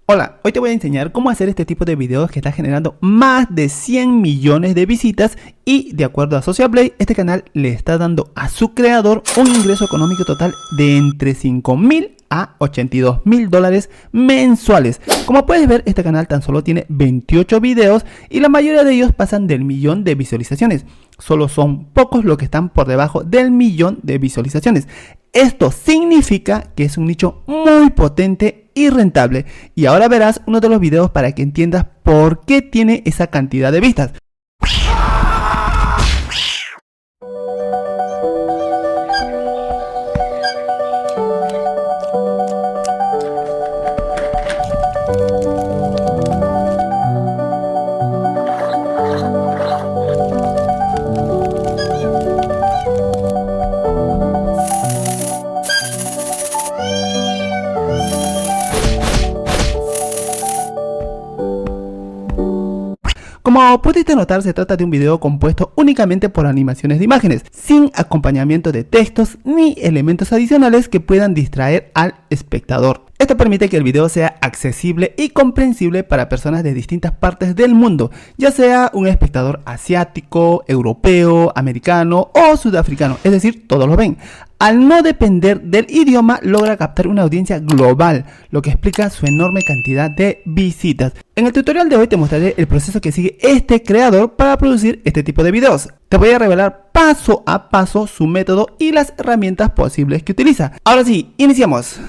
Hola, hoy te voy a enseñar cómo hacer este tipo de videos que está generando más de 100 millones de visitas y de acuerdo a Social Blade, este canal le está dando a su creador un ingreso económico total de entre 5.000 a 82.000 dólares mensuales. Como puedes ver, este canal tan solo tiene 28 videos y la mayoría de ellos pasan del millón de visualizaciones. Solo son pocos los que están por debajo del millón de visualizaciones. Esto significa que es un nicho muy potente y rentable. Y ahora verás uno de los videos para que entiendas por qué tiene esa cantidad de vistas. Como pudiste notar, se trata de un video compuesto únicamente por animaciones de imágenes, sin acompañamiento de textos ni elementos adicionales que puedan distraer al espectador. Esto permite que el video sea accesible y comprensible para personas de distintas partes del mundo, ya sea un espectador asiático, europeo, americano o sudafricano, es decir, todos lo ven. Al no depender del idioma, logra captar una audiencia global, lo que explica su enorme cantidad de visitas. En el tutorial de hoy te mostraré el proceso que sigue este creador para producir este tipo de videos. Te voy a revelar paso a paso su método y las herramientas posibles que utiliza. Ahora sí, iniciamos.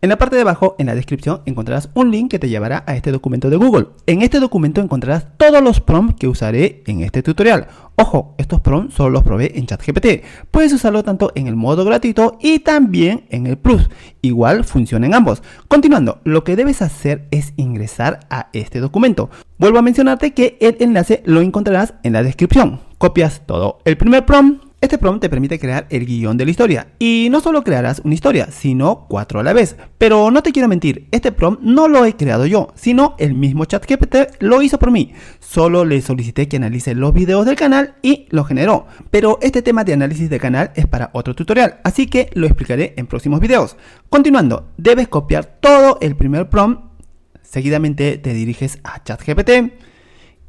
En la parte de abajo, en la descripción, encontrarás un link que te llevará a este documento de Google. En este documento encontrarás todos los prompts que usaré en este tutorial. Ojo, estos prompts solo los probé en ChatGPT. Puedes usarlo tanto en el modo gratuito y también en el Plus. Igual funciona en ambos. Continuando, lo que debes hacer es ingresar a este documento. Vuelvo a mencionarte que el enlace lo encontrarás en la descripción. Copias todo el primer prompt. Este prompt te permite crear el guión de la historia, y no solo crearás una historia, sino 4 a la vez. Pero no te quiero mentir, este prompt no lo he creado yo, sino el mismo ChatGPT lo hizo por mí. Solo le solicité que analice los videos del canal y lo generó. Pero este tema de análisis de canal es para otro tutorial, así que lo explicaré en próximos videos. Continuando, debes copiar todo el primer prompt, seguidamente te diriges a ChatGPT,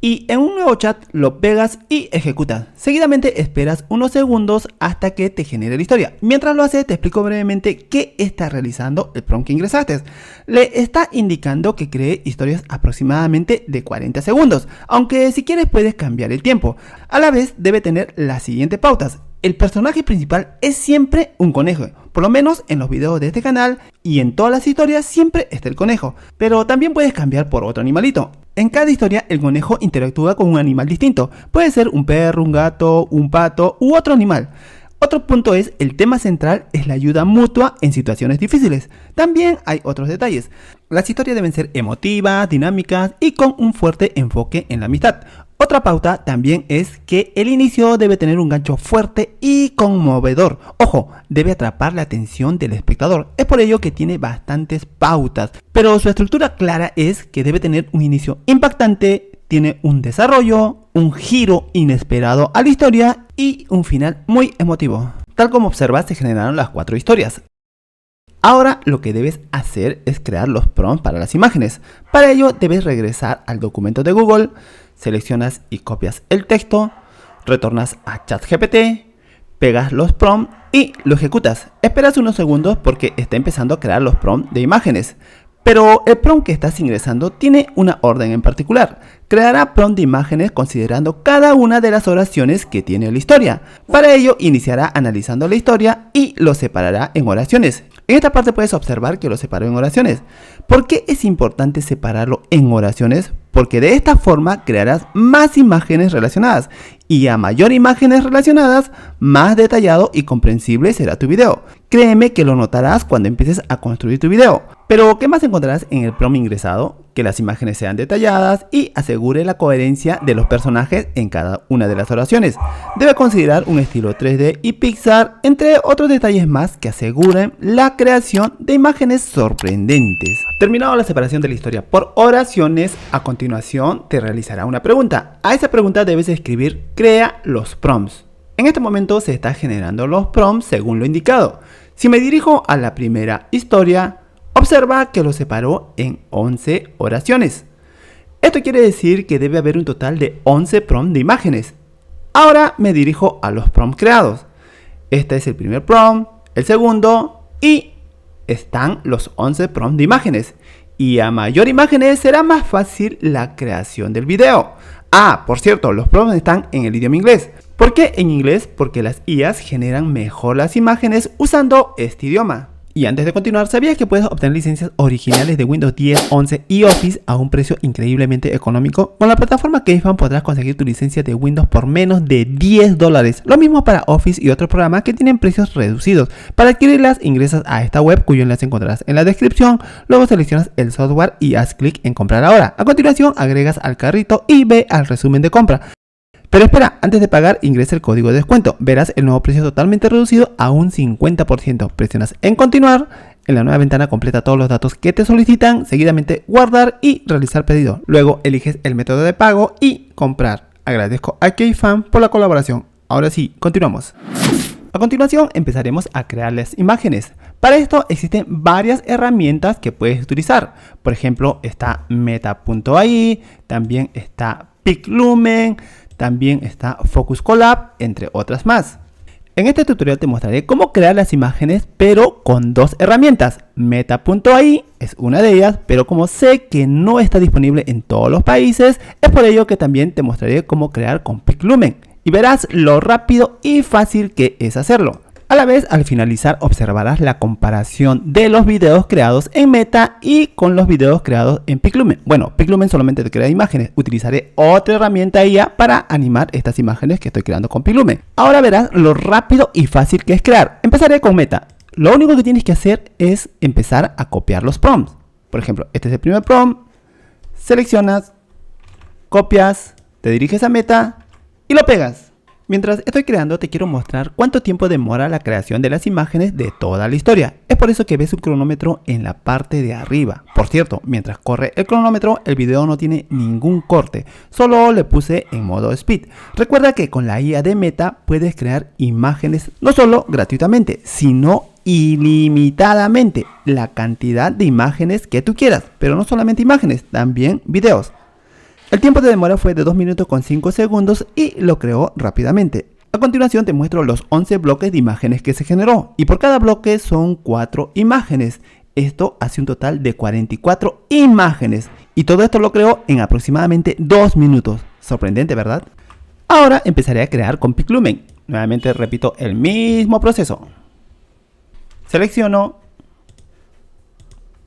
y en un nuevo chat lo pegas y ejecutas. Seguidamente esperas unos segundos hasta que te genere la historia. Mientras lo hace, te explico brevemente qué está realizando el prompt que ingresaste. Le está indicando que cree historias aproximadamente de 40 segundos, aunque si quieres puedes cambiar el tiempo. A la vez debe tener las siguientes pautas. El personaje principal es siempre un conejo, por lo menos en los videos de este canal, y en todas las historias siempre está el conejo, pero también puedes cambiar por otro animalito. En cada historia el conejo interactúa con un animal distinto, puede ser un perro, un gato, un pato u otro animal. Otro punto es, el tema central es la ayuda mutua en situaciones difíciles. También hay otros detalles. Las historias deben ser emotivas, dinámicas y con un fuerte enfoque en la amistad. Otra pauta también es que el inicio debe tener un gancho fuerte y conmovedor. Ojo, debe atrapar la atención del espectador. Es por ello que tiene bastantes pautas. Pero su estructura clara es que debe tener un inicio impactante, tiene un desarrollo, un giro inesperado a la historia y un final muy emotivo. Tal como observas, se generaron las 4 historias. Ahora lo que debes hacer es crear los prompts para las imágenes. Para ello debes regresar al documento de Google, seleccionas y copias el texto, retornas a ChatGPT, pegas los prompts y lo ejecutas. Esperas unos segundos porque está empezando a crear los prompts de imágenes. Pero el prompt que estás ingresando tiene una orden en particular. Creará prompt de imágenes considerando cada una de las oraciones que tiene la historia. Para ello iniciará analizando la historia y lo separará en oraciones. En esta parte puedes observar que lo separó en oraciones. ¿Por qué es importante separarlo en oraciones? Porque de esta forma crearás más imágenes relacionadas, y a mayor imágenes relacionadas, más detallado y comprensible será tu video. Créeme que lo notarás cuando empieces a construir tu video. Pero ¿qué más encontrarás en el prompt ingresado? Que las imágenes sean detalladas y asegure la coherencia de los personajes en cada una de las oraciones. Debe considerar un estilo 3D y Pixar, entre otros detalles más que aseguren la creación de imágenes sorprendentes. Terminado la separación de la historia por oraciones, a continuación te realizará una pregunta. A esa pregunta debes escribir "crea los prompts". En este momento se está generando los prompts según lo indicado. Si me dirijo a la primera historia, Observa que lo separó en 11 oraciones. Esto quiere decir que debe haber un total de 11 prompts de imágenes. Ahora me dirijo a los prompts creados. Este es el primer prompt, el segundo y están los 11 prompts de imágenes. Y a mayor imágenes será más fácil la creación del video. Por cierto, los prompts están en el idioma inglés. ¿Por qué en inglés? Porque las IAs generan mejor las imágenes usando este idioma. Y antes de continuar, ¿sabías que puedes obtener licencias originales de Windows 10, 11 y Office a un precio increíblemente económico? Con la plataforma KFan podrás conseguir tu licencia de Windows por menos de $10. Lo mismo para Office y otros programas que tienen precios reducidos. Para adquirirlas, ingresas a esta web cuyo enlace encontrarás en la descripción. Luego seleccionas el software y haz clic en comprar ahora. A continuación, agregas al carrito y ve al resumen de compra. Pero espera, antes de pagar ingresa el código de descuento. Verás el nuevo precio totalmente reducido a un 50%. Presionas en continuar. En la nueva ventana completa todos los datos que te solicitan. Seguidamente guardar y realizar pedido. Luego eliges el método de pago y comprar. Agradezco a KFan por la colaboración. Ahora sí, continuamos. A continuación empezaremos a crear las imágenes. Para esto existen varias herramientas que puedes utilizar. Por ejemplo, está Meta.ai, también está PicLumen, también está Focus Collab, entre otras más. En este tutorial te mostraré cómo crear las imágenes, pero con dos herramientas. Meta.ai es una de ellas, pero como sé que no está disponible en todos los países, es por ello que también te mostraré cómo crear con PicLumen. Y verás lo rápido y fácil que es hacerlo. A la vez, al finalizar observarás la comparación de los videos creados en Meta y con los videos creados en PicLumen. Bueno, PicLumen solamente te crea imágenes. Utilizaré otra herramienta IA para animar estas imágenes que estoy creando con PicLumen. Ahora verás lo rápido y fácil que es crear. Empezaré con Meta. Lo único que tienes que hacer es empezar a copiar los prompts. Por ejemplo, este es el primer prompt. Seleccionas, copias, te diriges a Meta y lo pegas. Mientras estoy creando, te quiero mostrar cuánto tiempo demora la creación de las imágenes de toda la historia. Es por eso que ves un cronómetro en la parte de arriba. Por cierto, mientras corre el cronómetro, el video no tiene ningún corte. Solo le puse en modo speed. Recuerda que con la IA de Meta puedes crear imágenes no solo gratuitamente, sino ilimitadamente. La cantidad de imágenes que tú quieras. Pero no solamente imágenes, también videos. El tiempo de demora fue de 2 minutos con 5 segundos y lo creó rápidamente. A continuación te muestro los 11 bloques de imágenes que se generó y por cada bloque son 4 imágenes. Esto hace un total de 44 imágenes y todo esto lo creó en aproximadamente 2 minutos. Sorprendente, ¿verdad? Ahora empezaré a crear con PicLumen. Nuevamente repito el mismo proceso. Selecciono,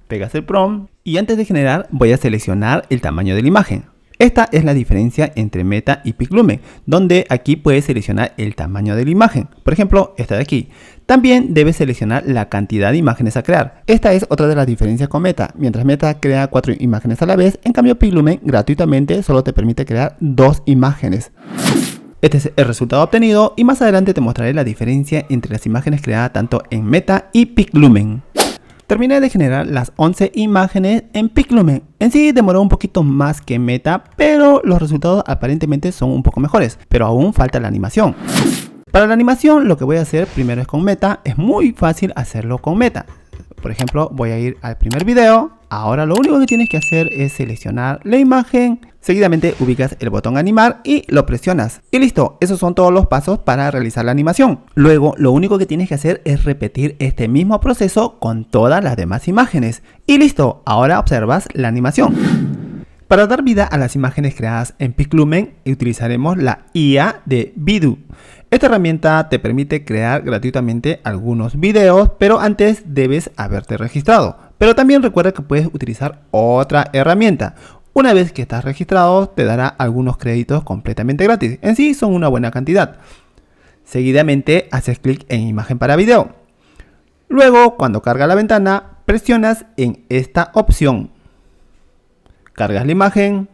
pegas el prompt y antes de generar voy a seleccionar el tamaño de la imagen. Esta es la diferencia entre Meta y PicLumen, donde aquí puedes seleccionar el tamaño de la imagen. Por ejemplo, esta de aquí. También debes seleccionar la cantidad de imágenes a crear. Esta es otra de las diferencias con Meta. Mientras Meta crea 4 imágenes a la vez, en cambio PicLumen gratuitamente solo te permite crear 2 imágenes. Este es el resultado obtenido y más adelante te mostraré la diferencia entre las imágenes creadas tanto en Meta y PicLumen. Terminé de generar las 11 imágenes en PicLumen. En sí demoró un poquito más que Meta, pero los resultados aparentemente son un poco mejores. Pero aún falta la animación. Para la animación lo que voy a hacer primero es con Meta. Es muy fácil hacerlo con Meta. Por ejemplo, voy a ir al primer video. Ahora lo único que tienes que hacer es seleccionar la imagen. Seguidamente ubicas el botón animar y lo presionas. Y listo, esos son todos los pasos para realizar la animación. Luego, lo único que tienes que hacer es repetir este mismo proceso con todas las demás imágenes. Y listo, ahora observas la animación. Para dar vida a las imágenes creadas en PicLumen, utilizaremos la IA de Vidu. Esta herramienta te permite crear gratuitamente algunos videos, pero antes debes haberte registrado. Pero también recuerda que puedes utilizar otra herramienta. Una vez que estás registrado, te dará algunos créditos completamente gratis. En sí son una buena cantidad. Seguidamente haces clic en imagen para video. Luego, cuando carga la ventana, presionas en esta opción. Cargas la imagen.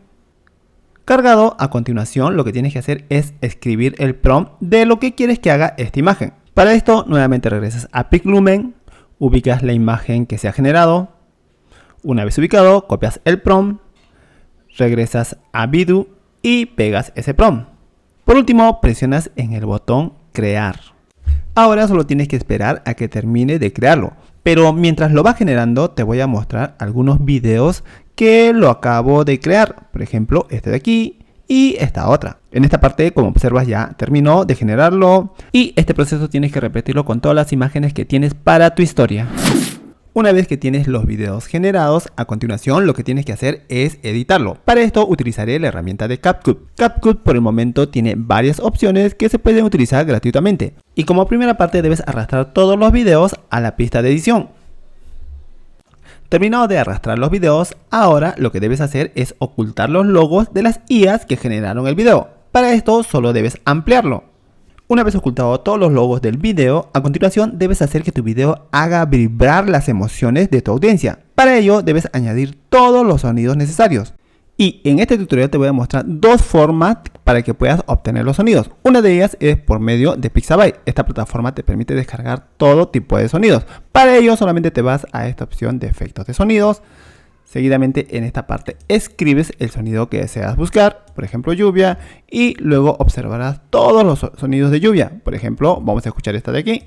Cargado, a continuación lo que tienes que hacer es escribir el prompt de lo que quieres que haga esta imagen. Para esto, nuevamente regresas a PicLumen, ubicas la imagen que se ha generado. Una vez ubicado, copias el prompt, regresas a Vidu y pegas ese prompt. Por último, presionas en el botón crear. Ahora solo tienes que esperar a que termine de crearlo. Pero mientras lo vas generando, te voy a mostrar algunos videos que lo acabo de crear. Por ejemplo, este de aquí y esta otra. En esta parte, como observas, ya terminó de generarlo. Y este proceso tienes que repetirlo con todas las imágenes que tienes para tu historia. Una vez que tienes los videos generados, a continuación lo que tienes que hacer es editarlo. Para esto utilizaré la herramienta de CapCut. CapCut por el momento tiene varias opciones que se pueden utilizar gratuitamente. Y como primera parte debes arrastrar todos los videos a la pista de edición. Terminado de arrastrar los videos, ahora lo que debes hacer es ocultar los logos de las IAs que generaron el video. Para esto solo debes ampliarlo. Una vez ocultado todos los logos del video, a continuación debes hacer que tu video haga vibrar las emociones de tu audiencia. Para ello debes añadir todos los sonidos necesarios. Y en este tutorial te voy a mostrar dos formas para que puedas obtener los sonidos. Una de ellas es por medio de Pixabay. Esta plataforma te permite descargar todo tipo de sonidos. Para ello solamente te vas a esta opción de efectos de sonidos. Seguidamente en esta parte escribes el sonido que deseas buscar, por ejemplo lluvia, y luego observarás todos los sonidos de lluvia. Por ejemplo, vamos a escuchar esta de aquí.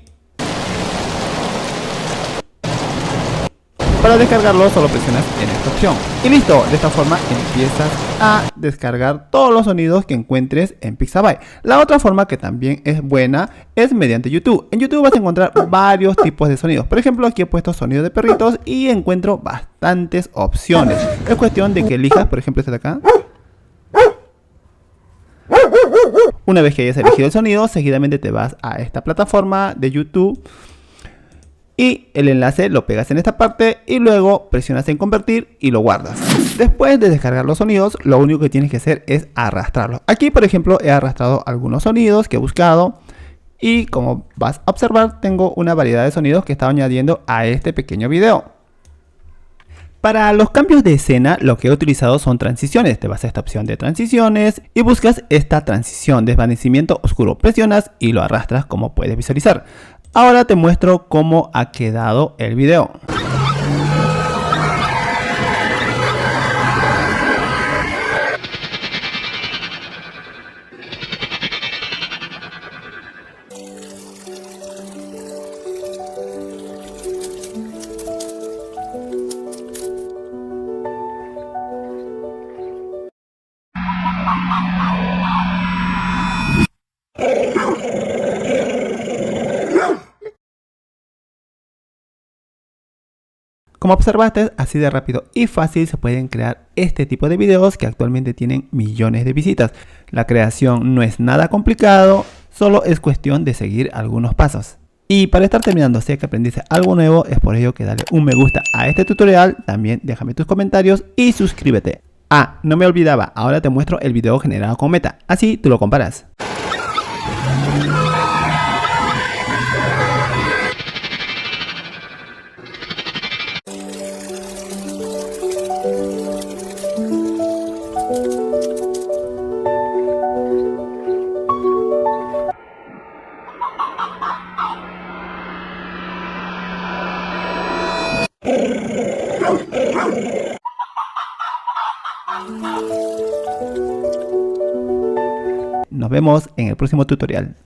Para descargarlo solo presionas en esta opción y listo. De esta forma empiezas a descargar todos los sonidos que encuentres en Pixabay. La otra forma que también es buena es mediante YouTube. En YouTube vas a encontrar varios tipos de sonidos. Por ejemplo, aquí he puesto sonidos de perritos y encuentro bastantes opciones. Es cuestión de que elijas, por ejemplo, este de acá. Una vez que hayas elegido el sonido, seguidamente te vas a esta plataforma de YouTube. Y el enlace lo pegas en esta parte y luego presionas en convertir y lo guardas. Después de descargar los sonidos, lo único que tienes que hacer es arrastrarlos. Aquí, por ejemplo, he arrastrado algunos sonidos que he buscado. Y como vas a observar, tengo una variedad de sonidos que he estado añadiendo a este pequeño video. Para los cambios de escena, lo que he utilizado son transiciones. Te vas a esta opción de transiciones y buscas esta transición, desvanecimiento oscuro. Presionas y lo arrastras como puedes visualizar. Ahora te muestro cómo ha quedado el video. Como observaste, así de rápido y fácil se pueden crear este tipo de videos que actualmente tienen millones de visitas. La creación no es nada complicado, solo es cuestión de seguir algunos pasos. Y para estar terminando, si es que aprendiste algo nuevo, es por ello que dale un me gusta a este tutorial, también déjame tus comentarios y suscríbete. Ah, no me olvidaba, ahora te muestro el video generado con Meta, así tú lo comparas. Nos vemos en el próximo tutorial.